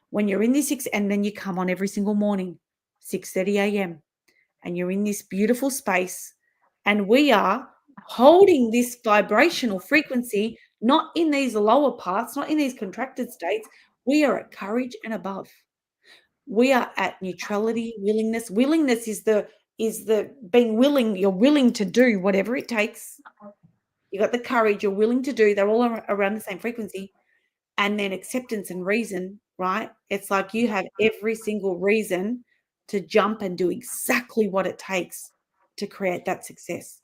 When you're in this, and then you come on every single morning, 6:30 a.m., and you're in this beautiful space, and we are holding this vibrational frequency, not in these lower parts, not in these contracted states. We are at courage and above. We are at neutrality, willingness. Willingness is the being willing. You're willing to do whatever it takes. You got the courage. You're willing to do. They're all around the same frequency. And then acceptance and reason, right? It's like you have every single reason to jump and do exactly what it takes to create that success.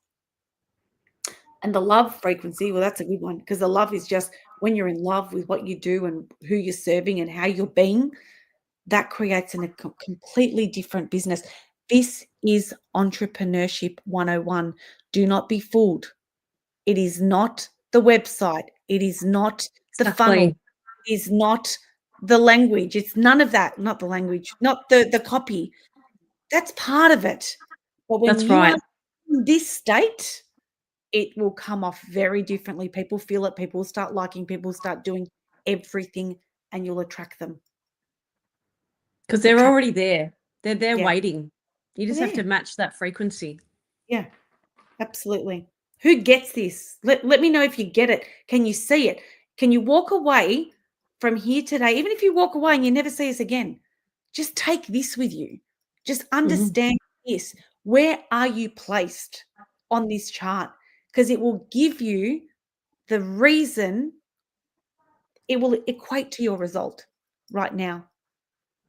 And the love frequency, well, that's a good one, because the love is just when you're in love with what you do and who you're serving and how you're being, that creates a completely different business. This is entrepreneurship 101. Do not be fooled. It is not the website. It is not the funnel. It is not the language. It's none of that. Not the language, not the copy. That's part of it. But when That's you right. are in this state, it will come off very differently. People feel it. People start liking, people start doing everything, and you'll attract them. Because they're already there. They're there waiting. You just have to match that frequency. Yeah, absolutely. Who gets this? Let me know if you get it. Can you see it? Can you walk away from here today? Even if you walk away and you never see us again, just take this with you. Just understand this. Where are you placed on this chart? Because it will give you the reason, it will equate to your result right now.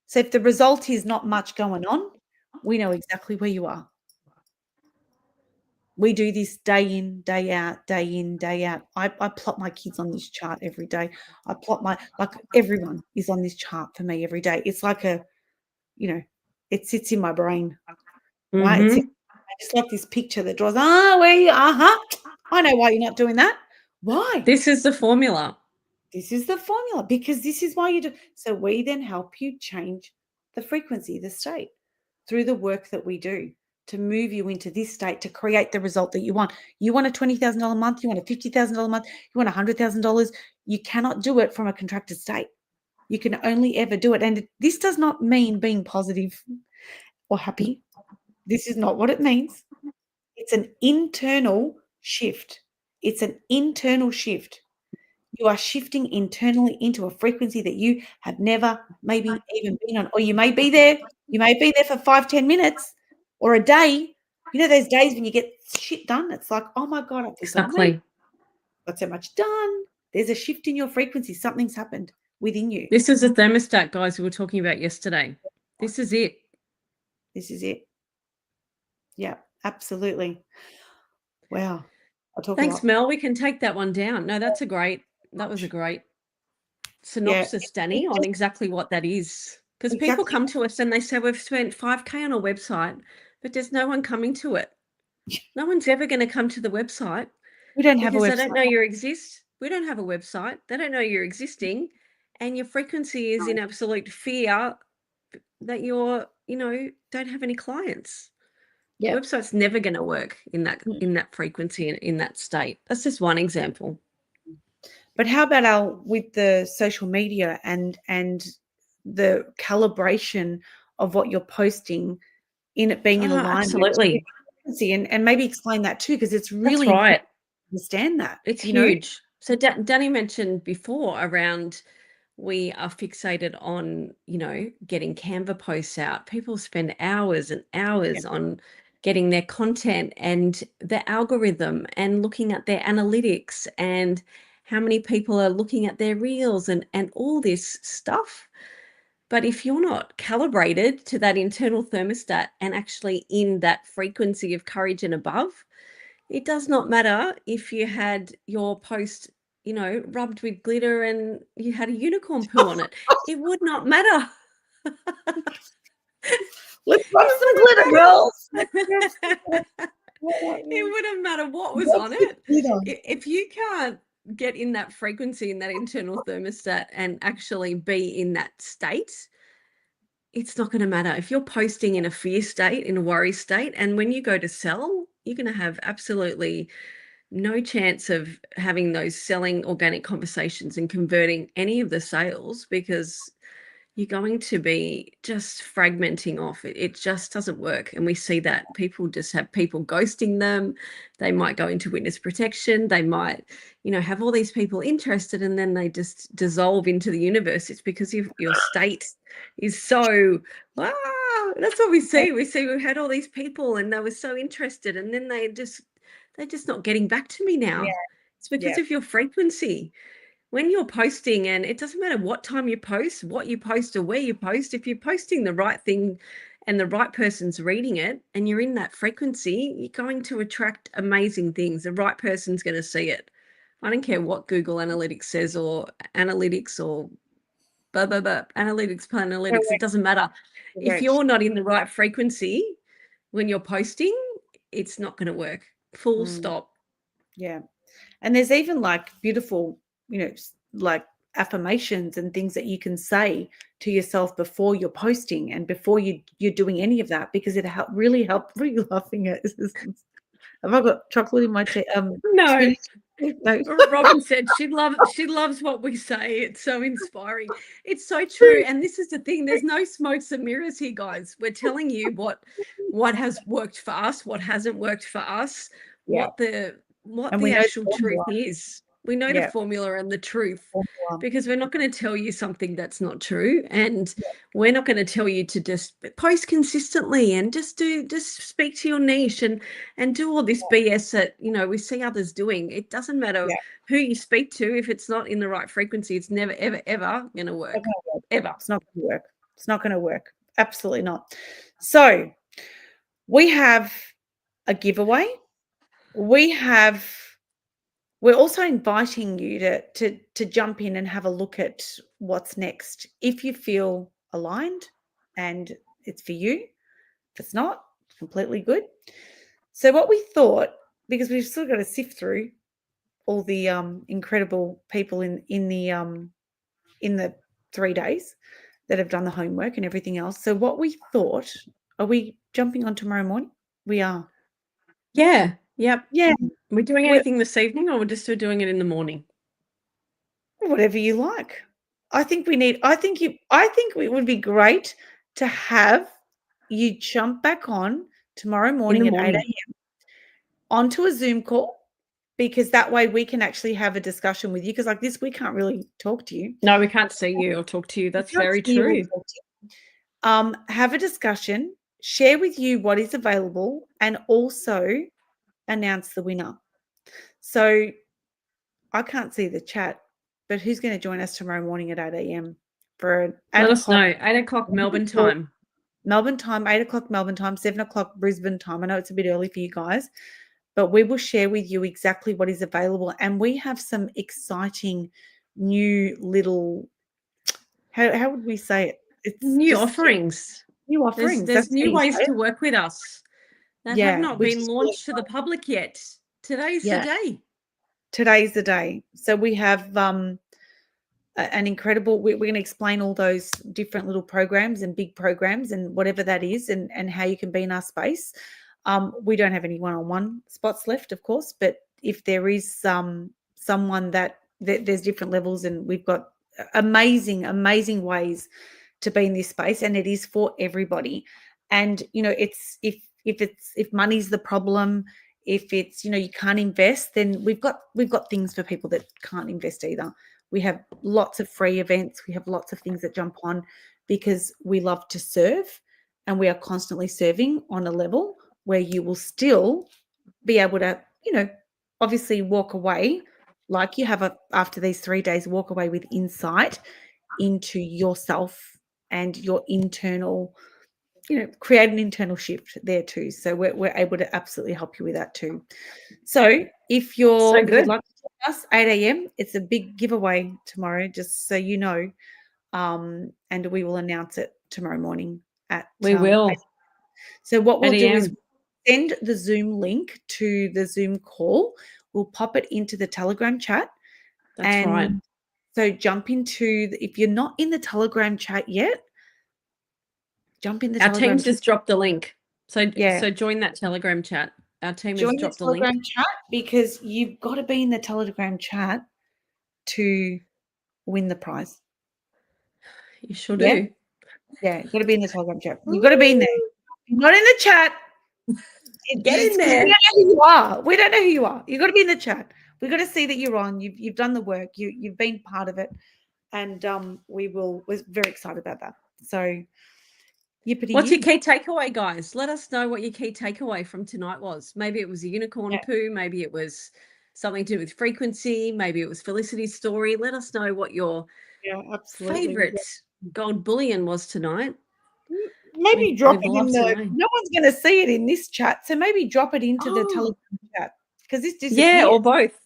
So if the result is not much going on, we know exactly where you are. We do this day in, day out, day in, day out. I plot my kids on this chart every day. I plot everyone is on this chart for me every day. It's like it sits in my brain, right? It's just like this picture that draws, I know why you're not doing that. Why? This is the formula. This is the formula, because this is why you do. So we then help you change the frequency, the state, through the work that we do to move you into this state to create the result that you want. You want a $20,000 month, you want a $50,000 month, you want $100,000. You cannot do it from a contracted state. You can only ever do it. And this does not mean being positive or happy. This is not what it means. It's an internal shift. It's an internal shift. You are shifting internally into a frequency that you have never maybe even been on, or you may be there. You may be there for 5-10 minutes or a day. You know those days when you get shit done? It's like, oh my God, I've got so much done. There's a shift in your frequency. Something's happened within you. This is the thermostat, guys, we were talking about yesterday. This is it. This is it. Yeah, absolutely. Wow. I'll talk Thanks, a lot. Mel. We can take that one down. No, that was a great synopsis, Danny, on exactly what that is. Because people come to us and they say, we've spent $5K on a website, but there's no one coming to it. No one's ever going to come to the website. We don't have a website. Because they don't know you exist. We don't have a website. They don't know you're existing. And your frequency is in absolute fear that you're, don't have any clients. Yeah. The website's never going to work in that frequency and in that state. That's just one example. But how about with the social media and the calibration of what you're posting in it being in alignment? Absolutely. And maybe explain that too, because it's really important to understand that. It's huge. So Danny mentioned before around we are fixated on, getting Canva posts out. People spend hours and hours on getting their content and the algorithm and looking at their analytics and how many people are looking at their reels and all this stuff. But if you're not calibrated to that internal thermostat and actually in that frequency of courage and above, it does not matter if you had your post, rubbed with glitter and you had a unicorn poo on it. It would not matter. Let's rub some glitter, girls. It wouldn't matter what was on it. If you can't get in that frequency, in that internal thermostat and actually be in that state, it's not going to matter. If you're posting in a fear state, in a worry state, and when you go to sell, you're going to have absolutely no chance of having those selling organic conversations and converting any of the sales, because you're going to be just fragmenting off. It just doesn't work. And we see that people just have people ghosting them. They might go into witness protection. They might, have all these people interested and then they just dissolve into the universe. It's because your state is so, that's what we see. We've had all these people and they were so interested and then they're just not getting back to me now. Yeah. It's because of your frequency. When you're posting, and it doesn't matter what time you post, what you post or where you post, if you're posting the right thing and the right person's reading it and you're in that frequency, you're going to attract amazing things. The right person's going to see it. I don't care what Google Analytics says or analytics or analytics, it doesn't matter. If you're not in the right frequency when you're posting, it's not going to work. Full stop. Yeah. And there's even like beautiful, like affirmations and things that you can say to yourself before you're posting and before you're doing any of that, because it really helped. Really laughing at this. Have I got chocolate in my tea? No. No. Robin said she loves what we say. It's so inspiring. It's so true. And this is the thing. There's no smokes and mirrors here, guys. We're telling you what has worked for us, what hasn't worked for us, what the actual truth is. We know the formula and the truth, because we're not going to tell you something that's not true, and we're not going to tell you to just post consistently and just speak to your niche and do all this BS that we see others doing. It doesn't matter who you speak to. If it's not in the right frequency, it's never ever ever going to work. Ever. It's not going to work. It's not going to work. Absolutely not. So we have a giveaway. We're also inviting you to jump in and have a look at what's next. If you feel aligned and it's for you, if it's not, it's completely good. So what we thought, because we've still got to sift through all the incredible people in the 3 days that have done the homework and everything else. So what we thought, are we jumping on tomorrow morning? We are. Yeah. Yep. Yeah. We're doing anything this evening, or we're just doing it in the morning? Whatever you like. I think it would be great to have you jump back on tomorrow morning at 8 a.m. onto a Zoom call, because that way we can actually have a discussion with you, because like this, we can't really talk to you. No, we can't see you or talk to you. That's very true. Have a discussion, share with you what is available, and also announce the winner. So I can't see the chat, but who's going to join us tomorrow morning at 8 a.m. for let us know. 8 o'clock Melbourne time. Melbourne time, 8 o'clock Melbourne time, 7 o'clock Brisbane time. I know it's a bit early for you guys, but we will share with you exactly what is available. And we have some exciting new little, how would we say it? It's new just offerings. new offerings. There's That's how new you ways say it. to work with us that have not which been is really launched to the public yet. Today's the Yeah. day. Today's the day. So we have an incredible, we're going to explain all those different little programs and big programs and whatever that is, and how you can be in our space. We don't have any one-on-one spots left, of course, but if there is someone there's different levels, and we've got amazing ways to be in this space, and it is for everybody. And it's if money's the problem, if it's you can't invest, then we've got things for people that can't invest either. We have lots of free events. We have lots of things that jump on because we love to serve, and we are constantly serving on a level where you will still be able to, obviously walk away like you have after these 3 days, walk away with insight into yourself and your internal, create an internal shift there too. So we're able to absolutely help you with that too. So if you'd like to join us, 8 a.m., it's a big giveaway tomorrow, just so you know. And we will announce it tomorrow morning at We will. 8. So what we'll do is 8 send the Zoom link to the Zoom call. We'll pop it into the Telegram chat. That's right. So jump into, if you're not in the Telegram chat yet, jump in the Telegram team's chat. Just dropped the link. So Yeah. So join that Telegram chat. Our team Join has the dropped the link. Telegram chat, because you've got to be in the Telegram chat to win the prize. You sure Yeah. do. Yeah, you've got to be in the Telegram chat. You've got to be in there. If you're not in the chat, Get in there. We don't know who you are. We don't know who you are. You've got to be in the chat. We've got to see that you're on. You've done the work. You've been part of it, and we're very excited about that. So, What's your key takeaway, guys? Let us know what your key takeaway from tonight was. Maybe it was a unicorn poo. Maybe it was something to do with frequency. Maybe it was Felicity's story. Let us know what your favorite gold bullion was tonight. Maybe drop it in the. No one's going to see it in this chat, so maybe drop it into the Telegram chat, because this disappears. Yeah, or both.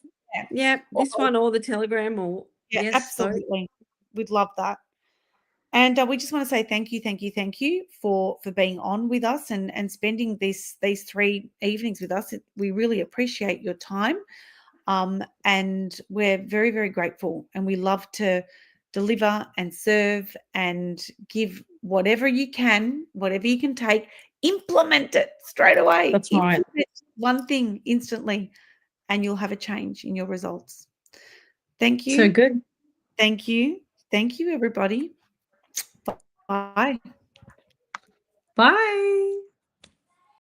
Yeah, this one or the Telegram, or yes, absolutely. We'd love that. And we just want to say thank you for being on with us and spending these 3 evenings with us. We really appreciate your time, and we're very, very grateful. And we love to deliver and serve and give whatever you can take. Implement it straight away. That's right. Implement one thing instantly, and you'll have a change in your results. Thank you. So good. Thank you, everybody. Bye. Bye.